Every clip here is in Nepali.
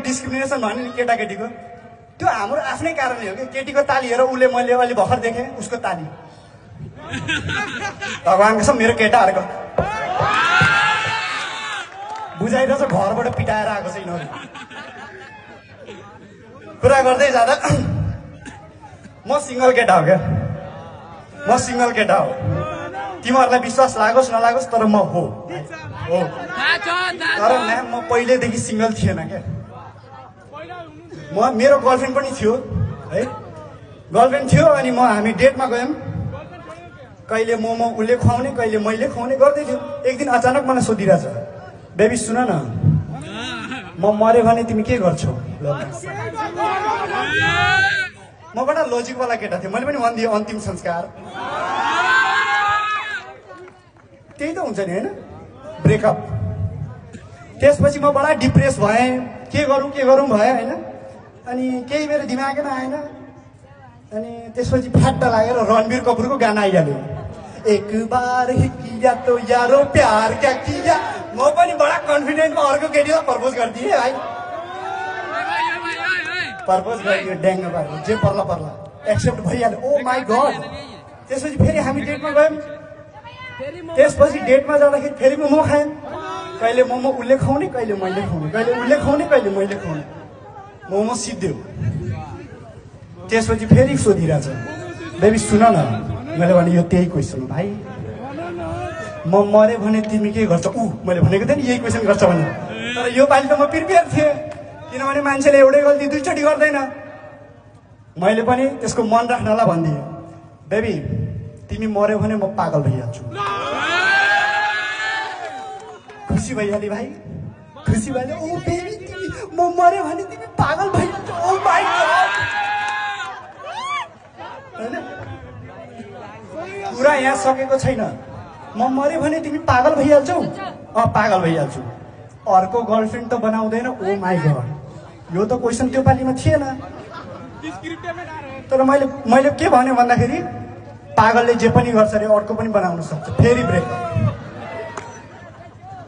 डिस्क्रिमिनेसन भन्यो नि केटाकेटीको, त्यो हाम्रो आफ्नै कारणले हो कि केटीको ताली हेर उसले मैले अलि भर्खर देखेँ उसको ताली भगवान्को छ मेरो केटाहरूको बुझाइरहेछ घरबाट पिटाएर आएको छ यिनीहरू। कुरा गर्दै जाँदा म सिङ्गल केटा हो क्या, म सिङ्गल केटा हो। तिमीहरूलाई विश्वास लागोस् नलागोस् तर म हो तर म्याम म पहिल्यैदेखि सिङ्गल थिएन क्या। मेरो गर्लफ्रेन्ड पनि थियो है, गर्लफ्रेन्ड थियो अनि हामी डेटमा गयौँ। कहिले मोमो उसले खुवाउने कहिले मैले खुवाउने गर्दै थियो। एक दिन अचानक मलाई सोधिरहेछ, बेबी सुन न म मऱ्यो भने तिमी के गर्छौ? म बडा लोजिकवाला केटा थिएँ, मैले पनि भनिदिएँ अन्तिम संस्कार। त्यही त हुन्छ नि होइन, ब्रेकअप। त्यसपछि म बडा डिप्रेस भएँ, के गरौँ भएँ होइन। अनि केही मेरो दिमागैमा आएन। अनि त्यसपछि फ्याट्ट लागेर रणबीर कपुरको गाना आइहाल्यो, एक बार ही किया तो यारो प्यार क्या किया। म पनि बडा कन्फिडेन्टमा अर्को केटीलाई प्रपोज गरिदिएँ भाइ, प्रपोज गरिदियो ड्याङ्ग पारेर, जे पर्ला पर्ला एक्सेप्ट भइहाल्यो। ओ माई गड। त्यसपछि फेरि हामी डेटमा गयौँ। त्यसपछि डेटमा जाँदाखेरि फेरि मोमो खायौँ। कहिले मोमो उसले खुवाउने कहिले मैले खुवाउने, कहिले उसले खुवाउने कहिले मैले खुवाउने। मोमो सिद्धो। त्यसपछि फेरि सोधिरहेछ, बेबी सुन न। मैले भने यो त्यही क्वेसन हो भाइ, म मऱ्यो भने तिमी के गर्छौ? मैले भनेको थिएँ नि यही क्वेसन गर्छ भने। तर यो पालि त म प्रिपेयर थिएँ, किनभने मान्छेले एउटै गल्ती दुईचोटि गर्दैन। मैले पनि त्यसको मन राख्नलाई भनिदिएँ, बेबी तिमी मऱ्यो भने म पागल भइहाल्छु। खुसी भइहाल्यो भाइ, खुसी भइहाल्यो। ओ बेबी तिमी म मऱ्यो भने तिमी पागल भइहाल्छौ। ओ माई गड। हैन कुरा यहाँ सकेको छैन। म मऱ्यो भने तिमी पागल भइहाल्छौ? पागल भइहाल्छु। अर्को गर्लफ्रेन्ड त बनाउँदैन। ओ माई गड, यो त क्वेसन त्यो पालिमा थिएन। तर मैले के भने भन्दाखेरि पागलले जे पनि गर्छ अरे अर्को पनि बनाउन सक्छ। फेरि ब्रेक।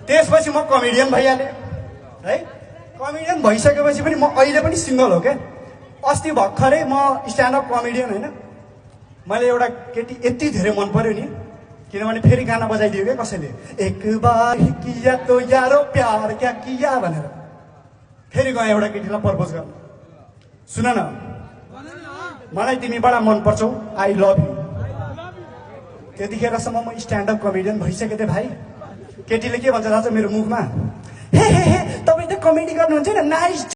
त्यसपछि म कमेडियन भइहालेँ है। कमेडियन भइसकेपछि पनि म अहिले पनि सिङ्गल हो क्या। अस्ति भर्खरै म स्ट्यान्डअप कमेडियन होइन, मैले एउटा केटी यति धेरै मन पर्यो नि, किनभने फेरि गाना बजाइदियो क्या कसैले, एक बार किया तो यारो प्यार क्या किया भनेर। फेरि गएँ एउटा केटीलाई प्रपोज गर्न। सुन न मलाई तिमी बडा मन पर्छौ, आई लभ यु। त्यतिखेरसम्म म स्ट्यान्डअप कमेडियन भइसकेको थिएँ भाइ। केटीले के भन्छ थाहा छ मेरो मुखमा, हे हे हे तपाईँ त कमेडी गर्नुहुन्छ नि, नाइस